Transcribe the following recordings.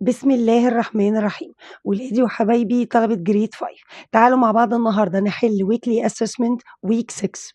بسم الله الرحمن الرحيم. ولادي وحبايبي طلبة جريد 5، تعالوا مع بعض النهارده نحل weekly assessment week 6.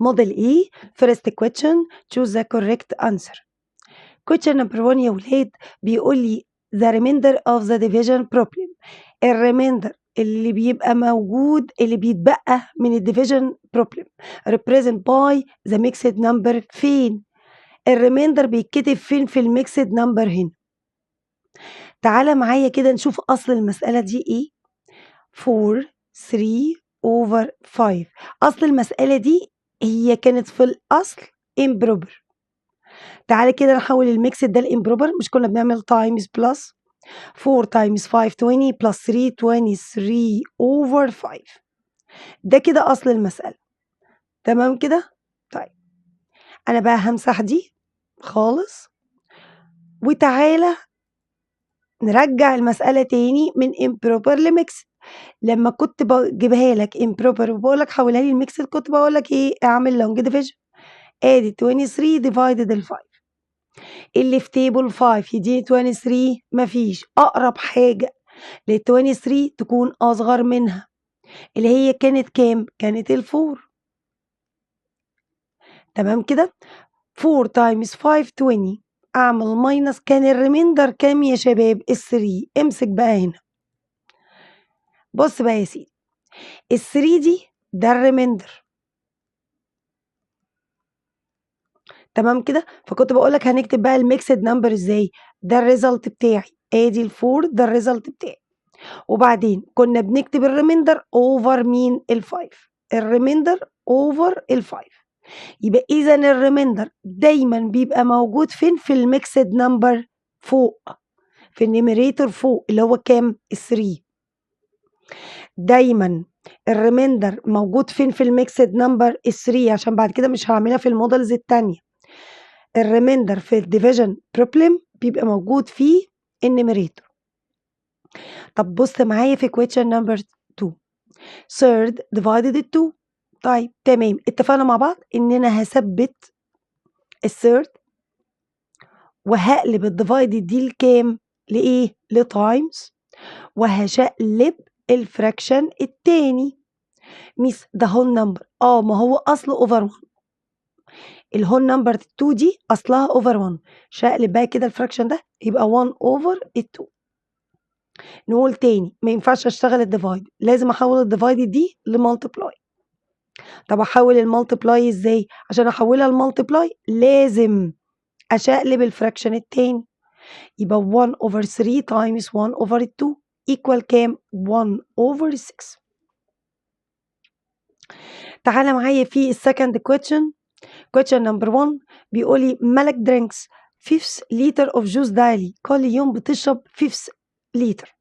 model A first question choose the correct answer. question number 1 يا ولاد بيقول لي the remainder of the division problem. الريميندر اللي بيبقى موجود اللي بيتبقى من الديفيجن problem represent by the mixed number فين؟ الريميندر بيتكتب فين في الميكسد نمبر هنا؟ تعالى معايا كده نشوف أصل المسألة دي إيه. 4 3 over 5. أصل المسألة دي هي كانت في الأصل improper. تعالى كده نحول الميكسد ده لإمبروبر. مش كنا بنعمل times plus 4 times 5 20 plus 3 23 over 5. ده كده أصل المسألة. تمام كده؟ طيب أنا بقى همسح دي خالص وتعالى نرجع المسألة تاني من improper لميكسد. لما كنت باجيبها لك improper وباقول لك حولها لي لميكسد كنت باقول لك إيه؟ اعمل long division. آدي 23 divided ال5 اللي في table 5 يديني 23 مفيش. أقرب حاجة لل23 تكون أصغر منها اللي هي كانت كام؟ كانت ال4. تمام كده؟ 4 times 5 20. أعمل ماينس كان الريميندر كام يا شباب؟ ال3. امسك بقى هنا. بص بقى يا سيدي ال3 دي ده الريميندر. تمام كده؟ فكنت باقول لك هنكتب بقى الmixed number إزاي؟ ده الresult بتاعي، آدي ال4 ده الresult بتاعي. وبعدين كنا بنكتب الريميندر over مين؟ ال5. الريميندر over ال5. يبقى إذًا الريميندر دايمًا بيبقى موجود فين؟ في الmixed number فوق، في النيميريتور فوق اللي هو كام؟ ال3. دايمًا الريميندر موجود فين في الmixed number؟ ال3 عشان بعد كده مش هاعملها في الmodels التانية. الريميندر في الديفيجن بروبلم بيبقى موجود في النيميريتور. طب بص معايا في question number 2 third divided 2. طيب تمام اتفقنا مع بعض ان انا هثبت الثيرد وهقلب الديفايدد دي لكام؟ لايه؟ لتايمز. وهشقلب الفراكشن التاني. ميس ده هول نمبر. ما هو اصله اوفر 1. الهول نمبر 2 دي اصلها اوفر 1. شقلب بقى كده الفراكشن ده يبقى 1 اوفر 2. نقول تاني ما ينفعش اشتغل الديفايد، لازم احول الديفايد دي لمالتبلاي. طب احول المالتبلاي ازاي؟ عشان احولها لمالتبلاي لازم اشقلب الفراكشن التاني. يبقى 1 over 3 times 1 over 2 equal كام؟ 1 over 6. تعالى معايا في السكند question number 1 بيقول لي ملك drinks 5 liter of juice daily. كل يوم بتشرب 5 لتر.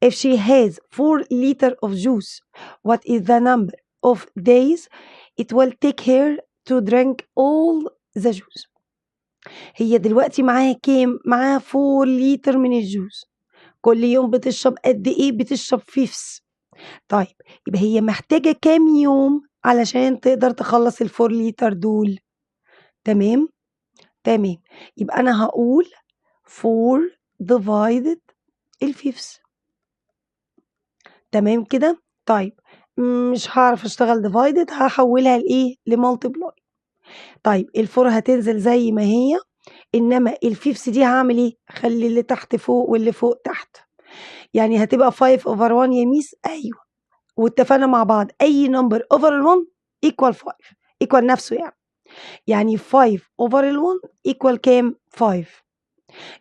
If she has 4 liter of juice, what is the number of days it will take her to drink all the juice؟ هي دلوقتي معاها كام؟ معاها 4 لتر من الجوز. كل يوم بتشرب قد إيه؟ بتشرب 5. طيب يبقى هي محتاجة كام يوم علشان تقدر تخلص ال4 لتر دول؟ تمام؟ تمام. يبقى أنا هاقول 4 divided ال5. تمام كده؟ طيب مش هاعرف أشتغل divided هاحولها لإيه؟ لmultiply. طيب ال4 هتنزل زي ما هي، إنما ال5 دي هاعمل إيه؟ أخلّي اللي تحت فوق واللي فوق تحت. يعني هتبقى 5 over 1 يا ميس؟ أيوه. واتفقنا مع بعض أي number over ال1 equal 5 equal نفسه يعني. يعني 5 over ال1 equal كام؟ 5.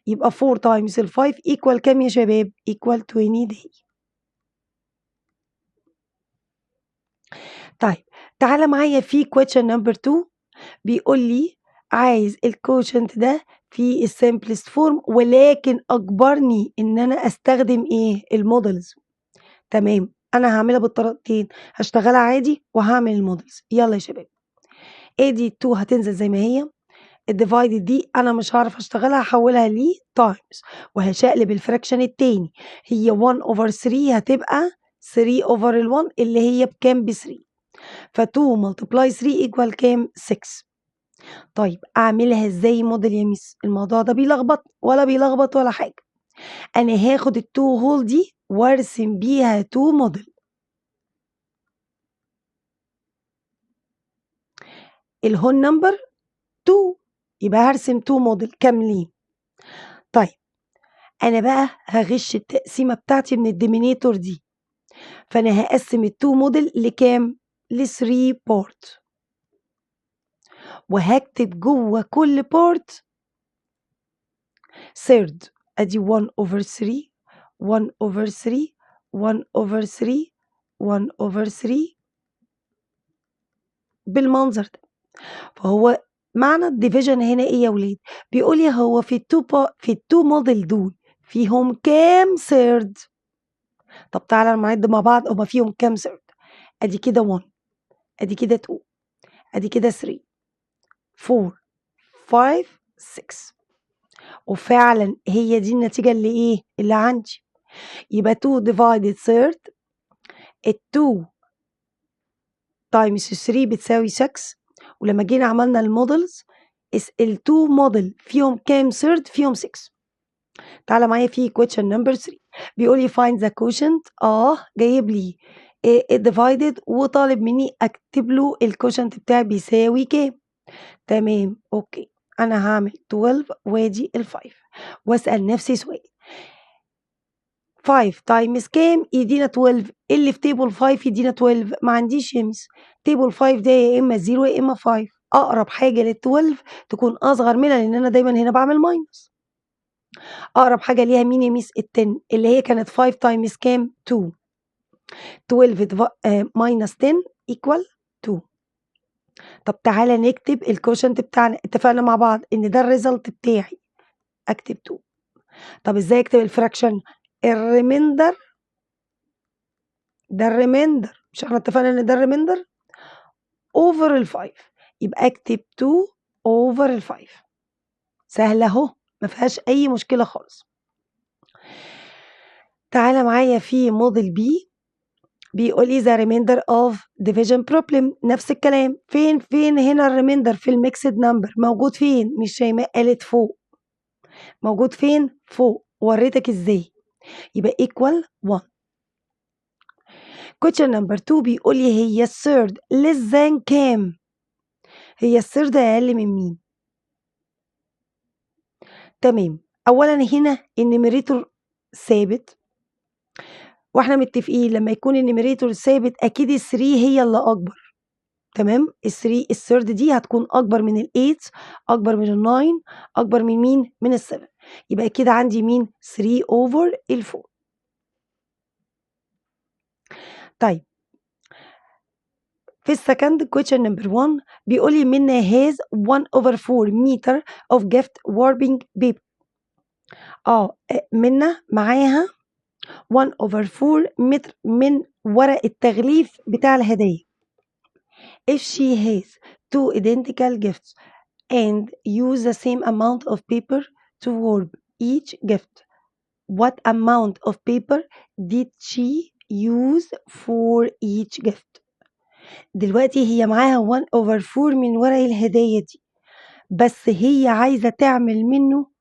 يبقى 4 times ال5 equal كام يا شباب؟ equal 20 day. طيب تعالَ معايا في question number 2 بيقول لي عايز الquotient ده في الsimplest form ولكن أجبرني إن أنا أستخدم إيه؟ الmodels. تمام، أنا هاعملها بالطريقتين، هاشتغلها عادي وهاعمل الmodels. يالّا يا شباب. آدي ال2 هتنزل زي ما هي، الdivided دي أنا مش هاعرف أشتغلها هاحولها لtimes وهاشقلب الفراكشن التاني. هي 1 over 3 هتبقى 3 over ال1 اللي هي بكام؟ ب3. ف2 multiply 3 equal كام؟ 6. طيب أعملها إزاي model يا ميس؟ الموضوع ده بيلخبط ولا بيلخبط ولا حاجة. أنا هاخد التو هول دي وارسم بيها تو موديل. الهول نمبر 2 يبقى هرسم تو موديل كاملين. طيب أنا بقى هغش التقسيمة بتاعتي من الديمينيتور دي، فأنا هقسم التو موديل لكام؟ ل3 بارت، وهكتب جوه كل بارت third. أدي 1/3 1/3 1/3 1/3 بالمنظر ده. فهو معنى الديفيجن هنا إيه يا ولاد؟ بيقول لي هو في التو موديل دول فيهم كام ثيرد؟ طب تعالى نعد مع بعض هما فيهم كام ثيرد؟ أدي كده 1 أدي كده 2 أدي كده 3 4 5 6 وفعلا هي دي النتيجة اللي إيه؟ اللي عندي. يبقى 2 divided third، ال 2 times 3 بتساوي 6. ولما جينا عملنا المودلز ال 2 موديل فيهم كام ثيرد؟ فيهم 6. تعالى معايا في question number 3 بيقول لي find the quotient. جايب لي divided وطالب مني اكتب له الكوشنت بتاعي بيساوي كام. تمام اوكي، انا هعمل 12 وادي ال5 واسال نفسي سؤال 5 تايمز كام يدينا 12؟ اللي في تيبل 5 يدينا 12. ما عنديش يا ميس، تيبل 5 ده يا اما 0 يا اما 5. اقرب حاجه لل 12 تكون اصغر منها لان انا دايما هنا بعمل ماينس. اقرب حاجه ليها مين يا ميس؟ ال 10 اللي هي كانت 5 تايمز كام؟ 2. 12 minus 10 equal 2. طب تعالى نكتب الكوشنت بتاعنا. اتفقنا مع بعض ان ده الريزلت بتاعي، اكتب 2. طب ازاي اكتب الفراكشن؟ الريميندر، ده الريميندر، مش احنا اتفقنا ان ده الريميندر اوفر ال5، يبقى اكتب 2 اوفر ال5. سهله اهو، ما فيهاش اي مشكله خالص. تعالى معايا في موديل بي بيقول لي the remainder of division problem. نفس الكلام. فين هنا الريميندر؟ في الميكسد نمبر. موجود فين؟ مش شيماء قالت فوق. موجود فين؟ فوق. وريتك ازاي. يبقى equal 1. question number 2 بيقول لي هي الثيرد less than كام؟ هي الثيرد اقل من مين؟ تمام. اولا هنا النيميريتور ثابت، واحنا متفقين لما يكون النيميريتور ثابت اكيد ال3 هي اللي اكبر. تمام، ال3 الثيرد دي هتكون اكبر من ال8 اكبر من ال9 اكبر من مين؟ من ال7. يبقى كده عندي مين؟ 3 اوفر ال4. طيب في السكند question number 1 بيقول لي منا has 1/4 meter of gift wrapping paper. منا معاها 1/4 متر من ورق التغليف بتاع الهدايا. If she has 2 identical gifts and use the same amount of paper to wrap each gift, what amount of paper did she use for each gift؟ دلوقتي هي معاها 1/4 من ورق الهدايا دي، بس هي عايزة تعمل منه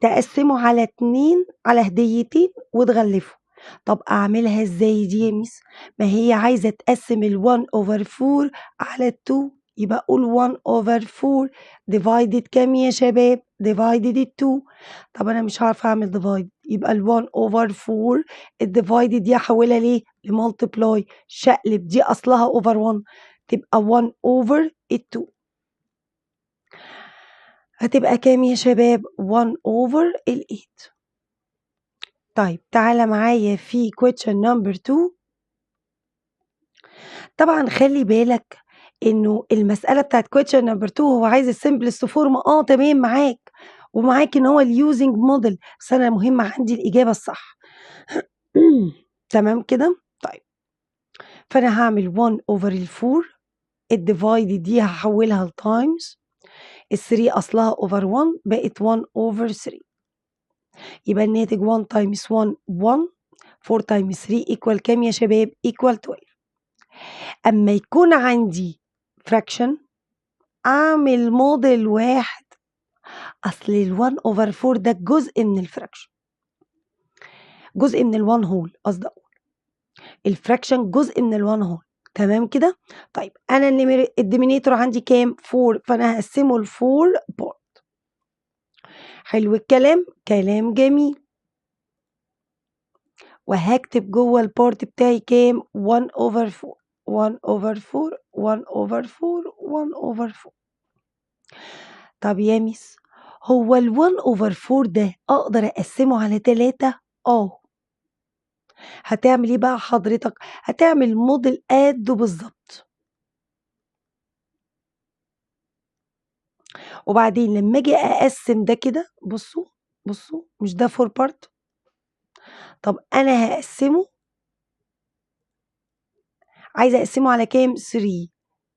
تقسمه على 2 على هديتين وتغلفه. طب أعملها إزاي دي يا ميس؟ ما هي عايزة تقسم ال1/4 على 2، يبقى قول 1/4 divided كام يا شباب؟ divided ال2. طب أنا مش هاعرف أعمل divide، يبقى ال1/4 الdivided دي أحولها ليه؟ لmultiply. شقلب دي أصلها over 1 تبقى 1 over ال2. هتبقى كام يا شباب؟ 1 over ال8. طيب تعالى معايا في question number 2. طبعا خلي بالك انه المسألة بتاعت question number 2 هو عايز السمبلست فورم. تمام معاك، ومعاك ان هو اليوزنج موديل، بس انا مهم عندي الإجابة الصح. تمام كده. طيب فانا هعمل 1 over ال4 الديفايد دي هحولها لتايمز ال3 اصلها over 1 بقت 1 over 3. يبقى الناتج 1 times 1 1 4 times 3 equal كام يا شباب؟ equal 12. أما يكون عندي fraction أعمل موديل واحد أصل ال1 over 4 ده جزء من الفراكشن، جزء من ال1 whole قصدي أقول، الفراكشن جزء من ال1 whole تمام كده؟ طيب أنا الديمينيتور عندي كام؟ 4 فأنا هاقسمه ل4 part. حلو الكلام، كلام جميل. وهاكتب جوه البارت بتاعي كام؟ 1 over 4 1 over 4 1 over 4 1 over 4. طب يا ميس هو ال1 over 4 ده أقدر أقسمه على 3؟ هتعمل إيه بقى حضرتك؟ هتعمل موديل قده بالضبط. وبعدين لما آجي أقسم ده كده بصوا مش ده 4 part؟ طب أنا هاقسمه، عايزة أقسمه على كام؟ 3.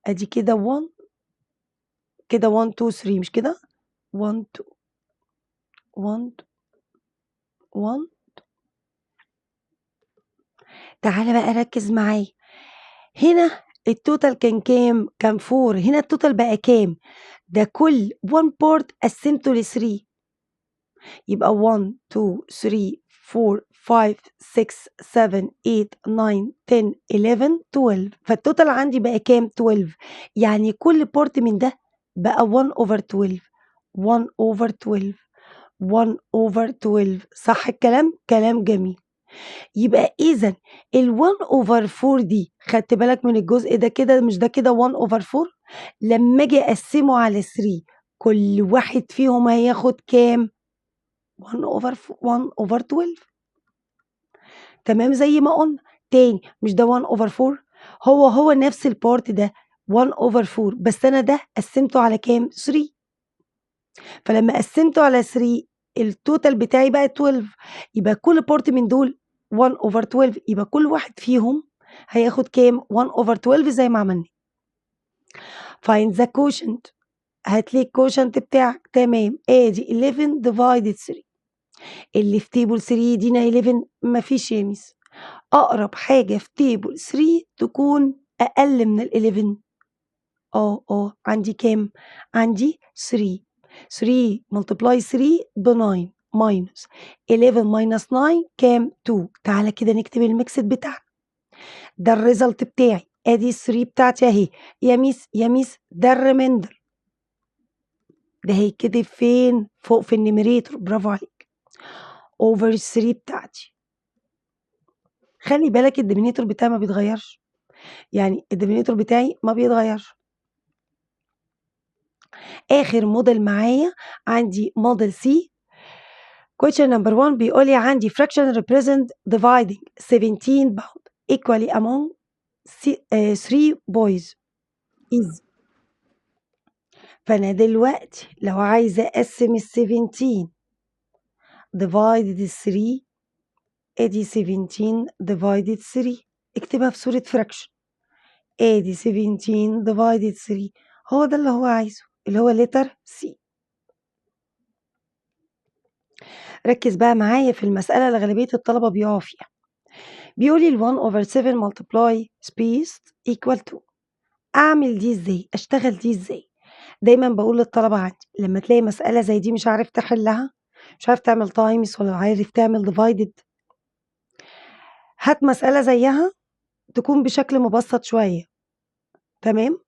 أدي كده 1 كده 1 2 3 مش كده؟ 1 2 1 1. تعالَ بقى ركّز معايا، هنا الtotal كان كام؟ كان 4 هنا الtotal بقى كام؟ ده كل one part قسّمته ل3 يبقى 1 2 3 4 5 6 7 8 9 10 11 12 فالtotal عندي بقى كام؟ 12 يعني كل part من ده بقى 1 over 12 1 over 12 1 over 12 صح الكلام؟ كلام جميل. يبقى إذًا ال1 over 4 دي خدت بالك من الجزء ده كده مش ده كده 1 over 4 لمّا آجي أقسّمه على 3 كل واحد فيهم هياخد كام؟ 1 over 12 تمام زي ما قُلنا. تاني مش ده 1 over 4 هو نفس الpart ده 1 over 4 بس أنا ده قسّمته على كام؟ 3 فلمّا قسّمته على 3 الtotal بتاعي بقى 12 يبقى كل part من دول 1 over 12 يبقى كل واحد فيهم هياخد كام؟ 1 over 12 زي ما عملنا. find the quotient هات لي الquotient بتاعك تمام آدي 11 divided 3 اللي في table 3 يدينا 11 ما فيش يا ميس أقرب حاجة في table 3 تكون أقل من ال11 عندي كام؟ عندي 3 3 multiply 3 ب9 minus 11 minus 9 كام؟ 2 تعالَ كده نكتب الميكسد بتاعنا ده الresult بتاعي آدي ال3 بتاعتي أهي يا ميس ده الريميندر ده هيتكتب فين؟ فوق في النيميريتور برافو عليك over ال3 بتاعتي خلّي بالك الدينومينيتور بتاعي ما بيتغيّرش يعني الدينومينيتور بتاعي ما بيتغيّرش. آخر موديل معايا عندي model C question number 1 بيقول لي عندي fraction represent dividing 17 pound equally among 3 boys is فأنا دلوقتي لو عايزة أقسّم ال17 divided 3 آدي 17 divided 3 اكتبها في صورة fraction آدي 17 divided 3 هو ده اللي هو عايزه اللي هو letter C. ركّز بقى معايا في المسألة اللي غالبية الطلبة بيقعوا فيها. بيقول لي ال1 over 7 multiply space equal to أعمل دي إزاي؟ أشتغل دي إزاي؟ دايمًا باقول للطلبة عندي لمّا تلاقي مسألة زي دي مش عارف تحلّها، مش عارف تعمل times ولا عارف تعمل divided هات مسألة زيّها تكون بشكل مبسّط شوية تمام؟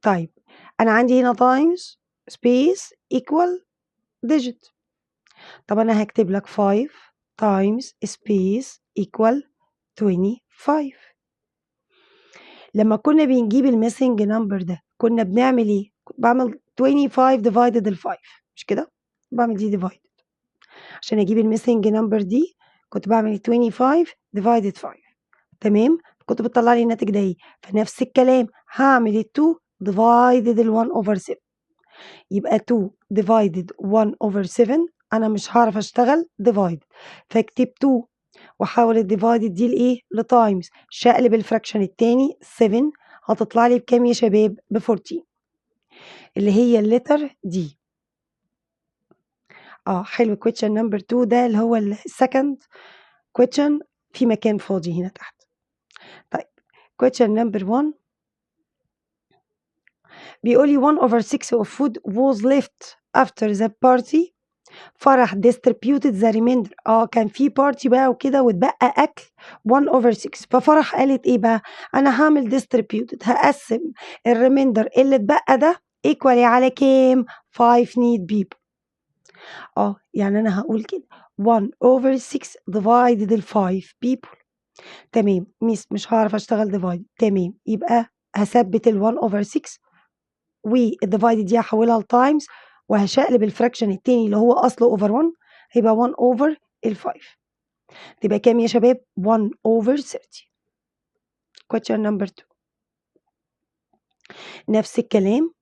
طيب أنا عندي هنا times space equal digit طب أنا هاكتب لك 5 times space equal 25 لمّا كنا بنجيب الmissing number ده كنا بنعمل إيه؟ كنت باعمل 25 divided ال5 مش كده؟ باعمل دي divided عشان أجيب الmissing number دي كنت باعمل 25 divided 5 تمام؟ كنت بتطلّع لي الناتج ده إيه؟ فنفس الكلام هاعمل ال2 divided ال1 over 7 يبقى 2 divided 1 over 7 أنا مش هاعرف أشتغل divide فاكتب 2 واحوّل الdivided دي لإيه؟ لtimes شقلب الفراكشن التاني 7 هتطلع لي بكام يا شباب؟ ب14 اللي هي الletter D. حلو question number 2 ده اللي هو الsecond question في مكان فاضي هنا تحت. طيب question number 1 بيقول لي 1/6 of food was left after the party. فرح distributed the remainder. كان في party بقى وكده واتبقى أكل 1/6. ففرح قالت إيه بقى؟ أنا هاعمل distributed، هاقسّم الremainder اللي اتبقى ده equally على كام؟ 5 need people. يعني أنا هاقول كده 1/6 divided ال5 people. تمام، miss مش هاعرف أشتغل divide. تمام، يبقى هاثبّت ال1/6 والdivided دي هاحوّلها لtimes وهاشقلب الfraction التاني اللي هو أصله over 1 هيبقى 1/5. تبقى كام يا شباب؟ 1/30. question number 2. نفس الكلام،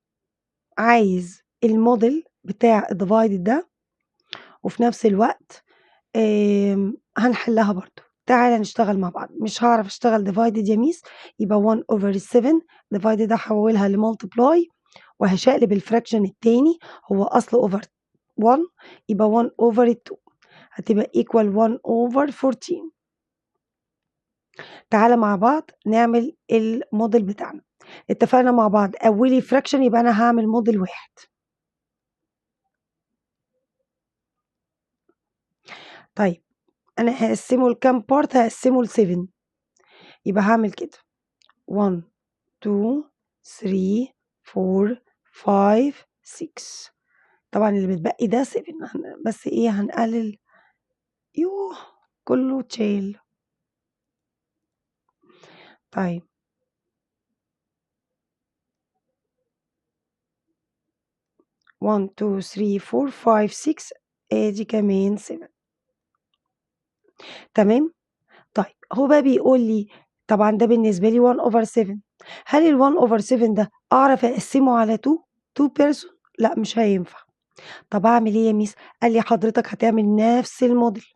عايز الmodel بتاع الdivided ده وفي نفس الوقت هنحلّها برضه. تعالَ نشتغل مع بعض. مش هاعرف أشتغل divided يا miss، يبقى 1/7 divided ده هاحوّلها لmultiply وهاشقلب الfraction التاني هو أصله over 1 يبقى 1/2 هتبقى equal 1/14. تعالَ مع بعض نعمل الmodel بتاعنا. اتفقنا مع بعض أولي fraction يبقى أنا هاعمل model واحد. طيب أنا هاقسّمه لكام part؟ هاقسّمه ل7. يبقى هاعمل كده 1 2 3 4 5 6. طبعًا اللي متبقي ده 7 بس إيه هنقلل. يوه! كله اتشال. طيب 1 2 3 4 5 6 آدي كمان 7. تمام؟ طيب هو بقى بيقول لي طبعًا ده بالنسبة لي 1/7. هل ال1/7 ده أعرف أقسّمه على 2 person؟ لأ مش هينفع. طب أعمل إيه يا miss؟ قال لي حضرتك هتعمل نفس الmodel.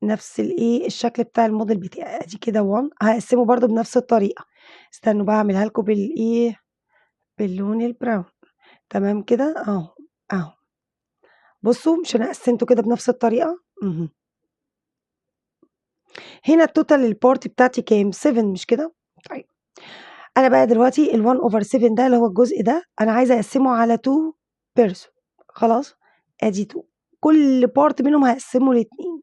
نفس الشكل بتاع الmodel بتاعي. أدي كده 1 هاقسّمه برضه بنفس الطريقة. استنوا بقى أعملها لكم باللون البراون. تمام كده؟ أهو. بُصّوا مش أنا قسّمته كده بنفس الطريقة؟ هنا الtotal الpart بتاعتي كام؟ 7 مش كده؟ طيب أنا بقى دلوقتي ال1/7 ده اللي هو الجزء ده أنا عايزة أقسّمه على 2 person. خلاص؟ آدي 2 كل part منهم هاقسّمه ل2.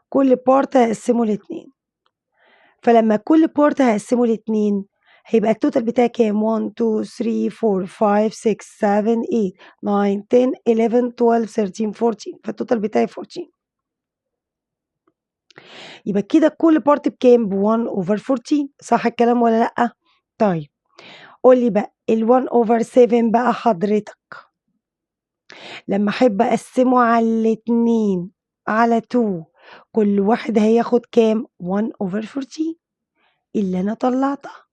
كل part هاقسّمه ل2. فلمّا كل part هاقسّمه ل2 هيبقى الtotal بتاعي كام؟ 1 2 3 4 5 6 7 8 9 10 11 12 13 14 فالtotal بتاعي 14. يبقى كده كل part بكام؟ ب1/14 صح الكلام والّا لأ؟ طيب قُل لي بقى ال1/7 بقى حضرتك لمّا أحب أقسّمه على الاتنين على 2 كل واحد هياخد كام؟ 1/14 اللي أنا طلّعتها.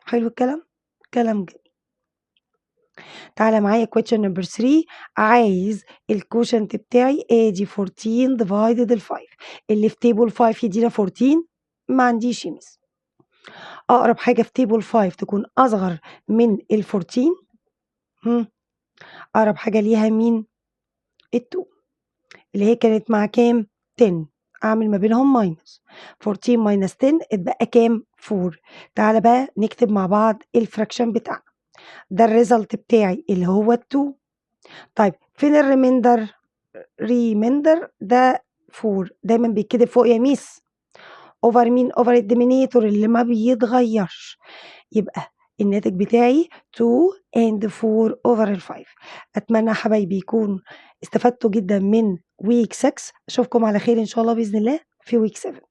حلو الكلام؟ كلام جميل. تعالَ معايا question number 3. عايز الquotient بتاعي آدي 14 divided ال5 اللي في table 5 يدينا 14. ما عنديش يا miss. أقرب حاجة في table 5 تكون أصغر من ال14. أقرب حاجة ليها مين؟ ال2 اللي هي كانت مع كام؟ 10. أعمل ما بينهم minus 14 minus 10 اتبقى كام؟ 4. تعالَ بقى نكتب مع بعض الfraction بتاعنا. ده الresult بتاعي اللي هو ال2. طيب فين الremainder؟ remainder ده 4 دايمًا بيتكتب فوق يا miss over مين؟ over الdenominator اللي ما بيتغيّرش. يبقى الناتج بتاعي 2 and 4 over ال5. أتمنى يا حبايبي يكون استفدتوا جدًا من week 6. أشوفكم على خير إن شاء الله بإذن الله في week 7.